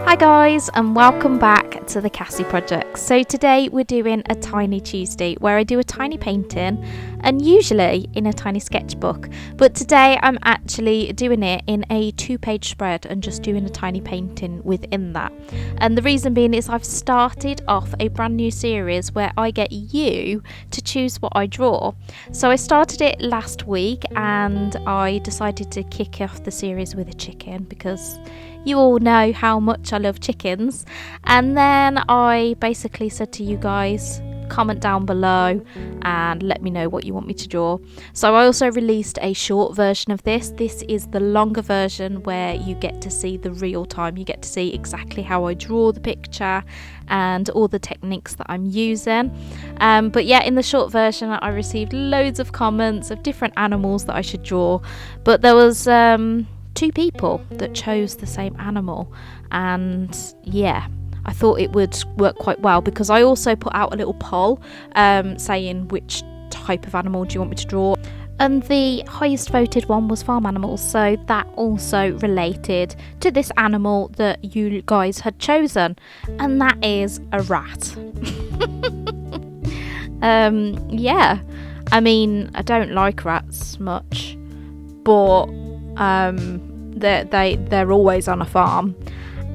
Hi guys, and welcome back to the Cassie project. So today we're doing a Tiny Tuesday where I do a tiny painting and usually in a tiny sketchbook, but today I'm actually doing it in a 2-page spread and just doing a tiny painting within that. And the reason being is I've started off a brand new series where I get you to choose what I draw. So I started it last week and I decided to kick off the series with a chicken because you all know how much I love chickens. And then I basically said to you guys, comment down below and let me know what you want me to draw. So I also released a short version of this. This is the longer version where you get to see the real time. You get to see exactly how I draw the picture and all the techniques that I'm using. But yeah, in the short version I received loads of comments of different animals that I should draw, but there was 2 people that chose the same animal, and yeah, I thought it would work quite well because I also put out a little poll saying which type of animal do you want me to draw, and the highest voted one was farm animals, so that also related to this animal that you guys had chosen, and that is a rat. Yeah, I mean, I don't like rats much, but they're always on a farm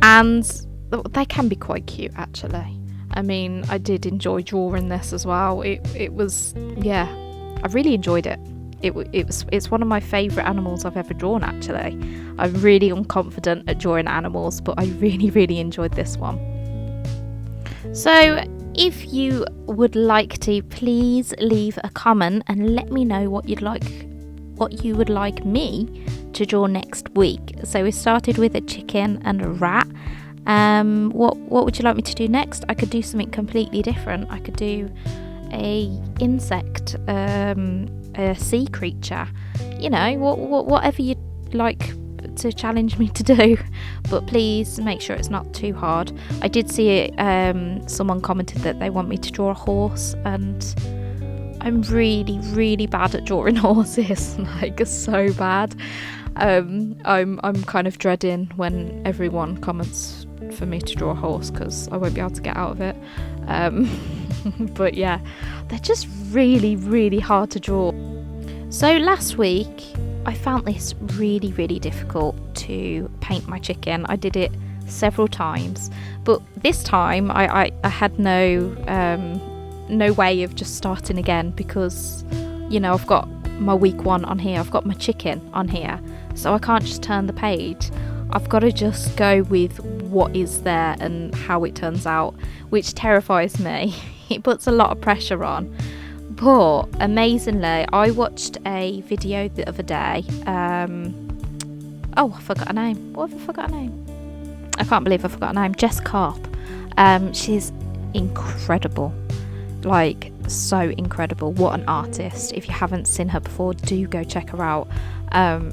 and they can be quite cute actually. I mean, I did enjoy drawing this as well. It was, yeah, I really enjoyed it. It's one of my favourite animals I've ever drawn actually. I'm really unconfident at drawing animals, but I really enjoyed this one. So if you would like to, please leave a comment and let me know what you would like me to draw next week. So we started with a chicken and a rat. What would you like me to do next? I could do something completely different. I could do a insect, a sea creature, you know, whatever you'd like to challenge me to do, but please make sure it's not too hard. I did see someone commented that they want me to draw a horse, and I'm really bad at drawing horses, like so bad. I'm kind of dreading when everyone comments for me to draw a horse because I won't be able to get out of it. But yeah, they're just really hard to draw. So last week I found this really difficult to paint my chicken. I did it several times, but this time I had no way of just starting again because, you know, I've got my week 1 on here, I've got my chicken on here, so I can't just turn the page. I've got to just go with what is there and how it turns out, which terrifies me. It puts a lot of pressure on. But amazingly, I watched a video the other day. I forgot her name. What have I forgot her name? I can't believe I forgot her name. Jess Carp. She's incredible. Like, so incredible. What an artist. If you haven't seen her before, do go check her out.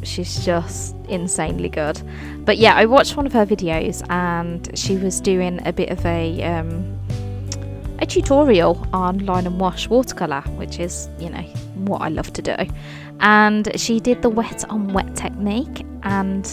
She's just insanely good. But yeah, I watched one of her videos and she was doing a bit of a tutorial on line and wash watercolour, which is, you know, what I love to do. And she did the wet on wet technique, and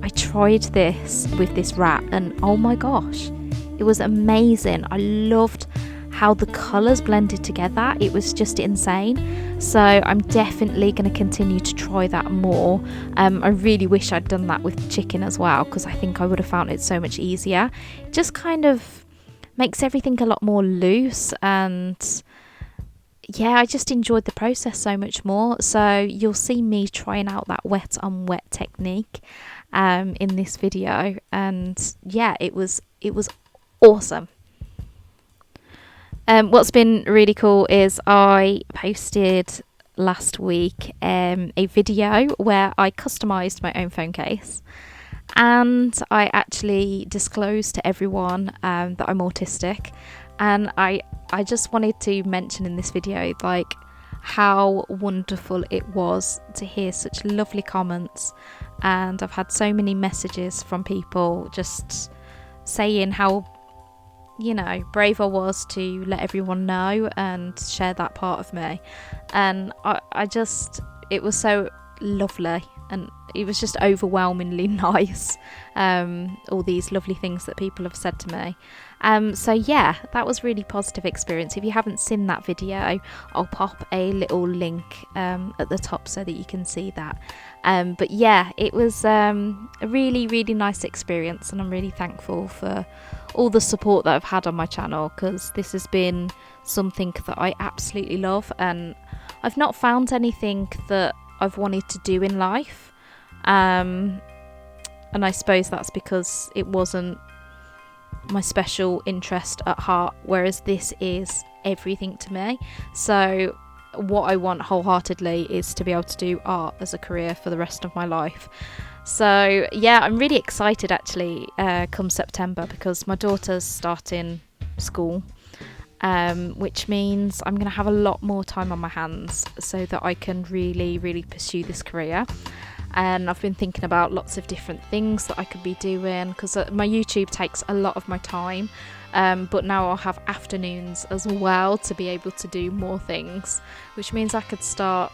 I tried this with this rat, and oh my gosh, it was amazing. I loved how the colours blended together. It was just insane. So I'm definitely going to continue to try that more. I really wish I'd done that with chicken as well, because I think I would have found it so much easier. It just kind of makes everything a lot more loose, and yeah, I just enjoyed the process so much more. So you'll see me trying out that wet on wet technique in this video, and yeah, it was awesome. What's been really cool is I posted last week a video where I customised my own phone case, and I actually disclosed to everyone that I'm autistic, and I just wanted to mention in this video like how wonderful it was to hear such lovely comments, and I've had so many messages from people just saying how, you know, brave I was to let everyone know and share that part of me, and I just, it was so lovely, and it was just overwhelmingly nice, all these lovely things that people have said to me. So yeah, that was really positive experience. If you haven't seen that video, I'll pop a little link at the top so that you can see that. But yeah, it was a really, really nice experience, and I'm really thankful for all the support that I've had on my channel, because this has been something that I absolutely love, and I've not found anything that I've wanted to do in life, and I suppose that's because it wasn't my special interest at heart, whereas this is everything to me. So what I want wholeheartedly is to be able to do art as a career for the rest of my life. So yeah, I'm really excited actually come September, because my daughter's starting school, which means I'm going to have a lot more time on my hands so that I can really, really pursue this career. And I've been thinking about lots of different things that I could be doing, because my YouTube takes a lot of my time, but now I'll have afternoons as well to be able to do more things, which means I could start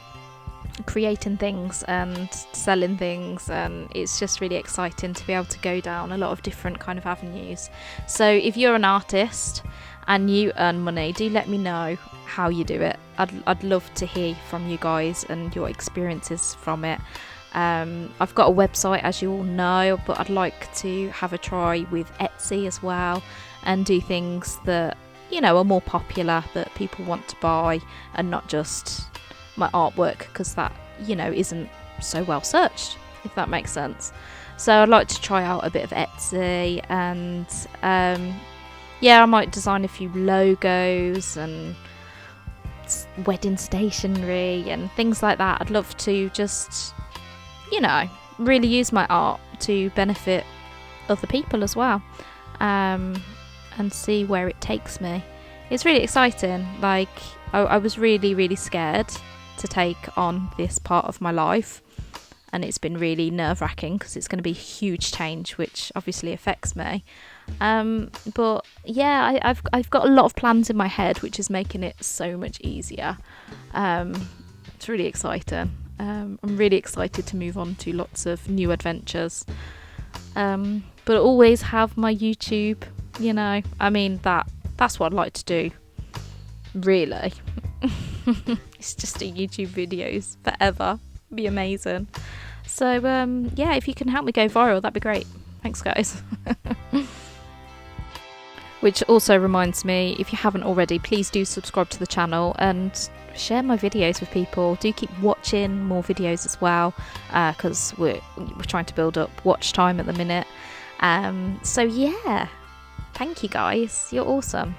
creating things and selling things, and it's just really exciting to be able to go down a lot of different kind of avenues. So if you're an artist and you earn money, do let me know how you do it. I'd love to hear from you guys and your experiences from it. I've got a website, as you all know, but I'd like to have a try with Etsy as well, and do things that, you know, are more popular, that people want to buy, and not just my artwork, because that, you know, isn't so well searched, if that makes sense. So I'd like to try out a bit of Etsy, and yeah, I might design a few logos and wedding stationery and things like that. I'd love to just, you know, really use my art to benefit other people as well, and see where it takes me. It's really exciting. Like, I was really, really scared to take on this part of my life, and it's been really nerve-wracking because it's going to be a huge change, which obviously affects me. But yeah, I've got a lot of plans in my head, which is making it so much easier. It's really exciting. I'm really excited to move on to lots of new adventures, but always have my YouTube, you know. I mean, that's what I'd like to do, really. It's just do YouTube videos forever. It'd be amazing. So yeah, if you can help me go viral, that'd be great. Thanks, guys. Which also reminds me, if you haven't already, please do subscribe to the channel and share my videos with people. Do keep watching more videos as well, because we're trying to build up watch time at the minute. So yeah, thank you guys, you're awesome.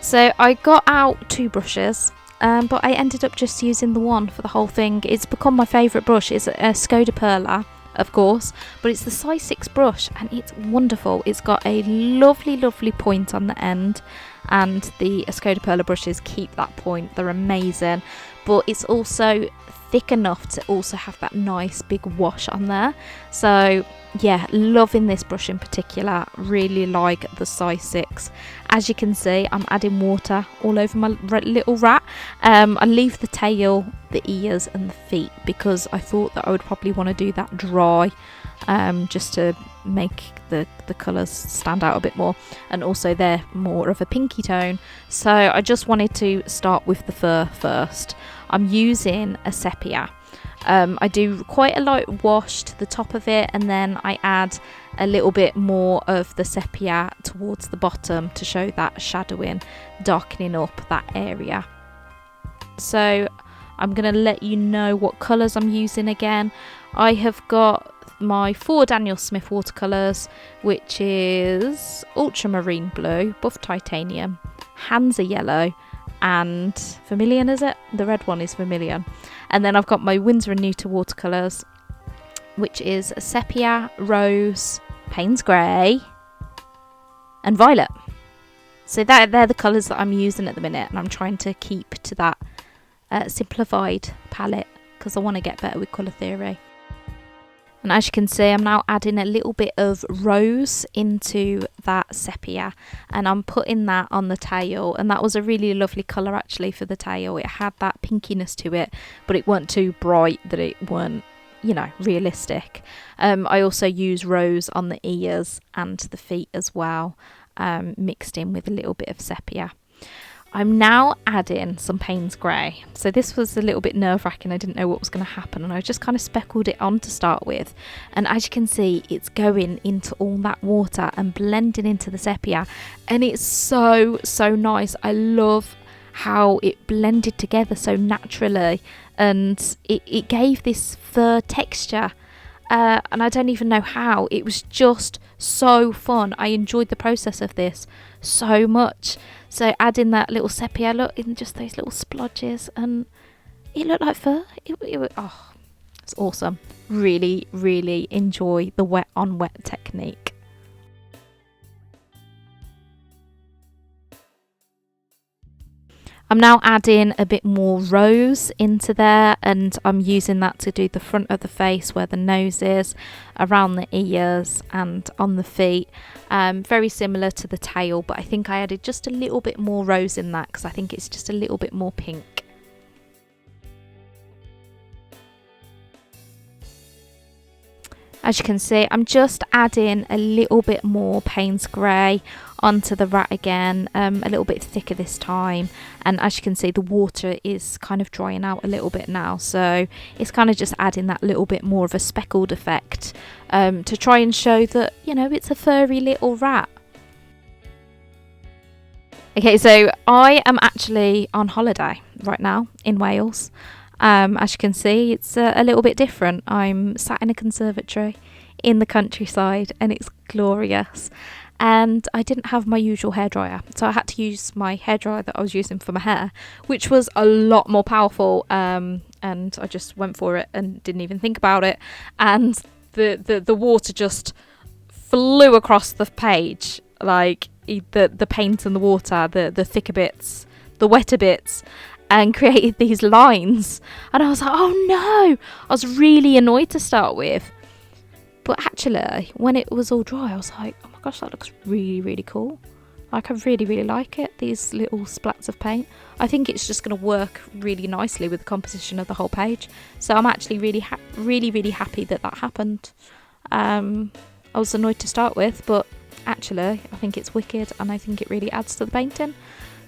So I got out 2 brushes, but I ended up just using the one for the whole thing. It's become my favourite brush. It's a Scodapurla, of course, but it's the size 6 brush, and it's wonderful. It's got a lovely, lovely point on the end, and the Scodapurla brushes keep that point. They're amazing, but it's also thick enough to also have that nice big wash on there. So yeah, loving this brush in particular. Really like the size 6. As you can see, I'm adding water all over my little rat. I leave the tail, the ears and the feet, because I thought that I would probably want to do that dry, just to make the colours stand out a bit more, and also they're more of a pinky tone. So I just wanted to start with the fur first. I'm using a sepia. I do quite a light wash to the top of it, and then I add a little bit more of the sepia towards the bottom to show that shadowing, darkening up that area. So I'm going to let you know what colours I'm using again. I have got my 4 Daniel Smith watercolours, which is ultramarine blue, buff titanium, Hansa yellow, and vermilion. Is it? The red one is vermilion. And then I've got my Winsor & Newton watercolours, which is sepia, rose, Payne's grey and violet. So they're the colours that I'm using at the minute, and I'm trying to keep to that simplified palette, because I want to get better with colour theory. And as you can see, I'm now adding a little bit of rose into that sepia, and I'm putting that on the tail. And that was a really lovely colour actually for the tail. It had that pinkiness to it, but it weren't too bright that it weren't, you know, realistic. I also use rose on the ears and the feet as well, mixed in with a little bit of sepia. I'm now adding some Payne's Grey. So this was a little bit nerve-wracking. I didn't know what was going to happen, and I just kind of speckled it on to start with. And as you can see, it's going into all that water and blending into the sepia, and it's so nice. I love how it blended together so naturally, and it gave this fur texture. And I don't even know how. It was just so fun. I enjoyed the process of this so much. So adding that little sepia, look, in just those little splodges, and it looked like fur. It's awesome. Really enjoy the wet on wet technique. I'm now adding a bit more rose into there, and I'm using that to do the front of the face where the nose is, around the ears and on the feet. Very similar to the tail, but I think I added just a little bit more rose in that because I think it's just a little bit more pink. As you can see, I'm just adding a little bit more Payne's Grey onto the rat again, a little bit thicker this time. And as you can see, the water is kind of drying out a little bit now. So it's kind of just adding that little bit more of a speckled effect to try and show that, you know, it's a furry little rat. Okay, so I am actually on holiday right now in Wales. As you can see, it's a little bit different. I'm sat in a conservatory in the countryside, and it's glorious. And I didn't have my usual hairdryer, so I had to use my hairdryer that I was using for my hair, which was a lot more powerful. And I just went for it and didn't even think about it. And the water just flew across the page, like the paint and the water, the thicker bits, the wetter bits, and created these lines. And I was like, oh no! I was really annoyed to start with. But actually, when it was all dry, I was like, oh my gosh, that looks really cool. Like, I really like it, these little splats of paint. I think it's just going to work really nicely with the composition of the whole page. So I'm actually really happy that happened. I was annoyed to start with, but actually, I think it's wicked, and I think it really adds to the painting.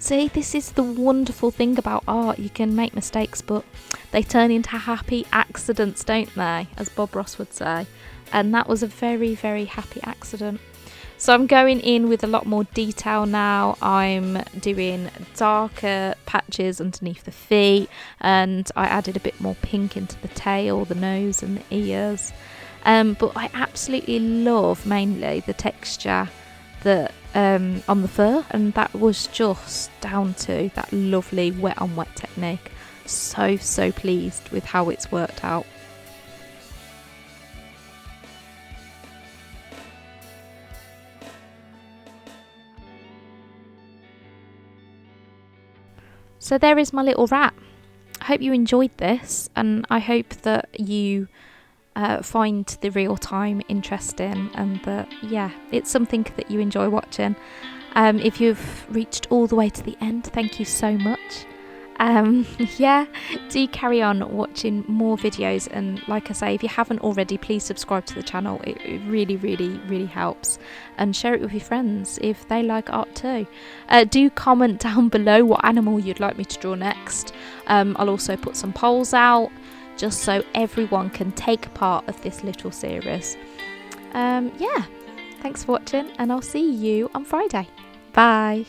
See, this is the wonderful thing about art. You can make mistakes, but they turn into happy accidents, don't they? As Bob Ross would say. And that was a very happy accident. So I'm going in with a lot more detail now. I'm doing darker patches underneath the feet, and I added a bit more pink into the tail, the nose and the ears. But I absolutely love mainly the texture that on the fur, and that was just down to that lovely wet on wet technique. So pleased with how it's worked out. So there is my little rat. I hope you enjoyed this, and I hope that you find the real time interesting, and that, yeah, it's something that you enjoy watching. If you've reached all the way to the end, thank you so much. Yeah, do carry on watching more videos, and like I say, if you haven't already, please subscribe to the channel. It really helps, and share it with your friends if they like art too. Do comment down below what animal you'd like me to draw next. I'll also put some polls out just so everyone can take part of this little series. Yeah, thanks for watching, and I'll see you on Friday. Bye.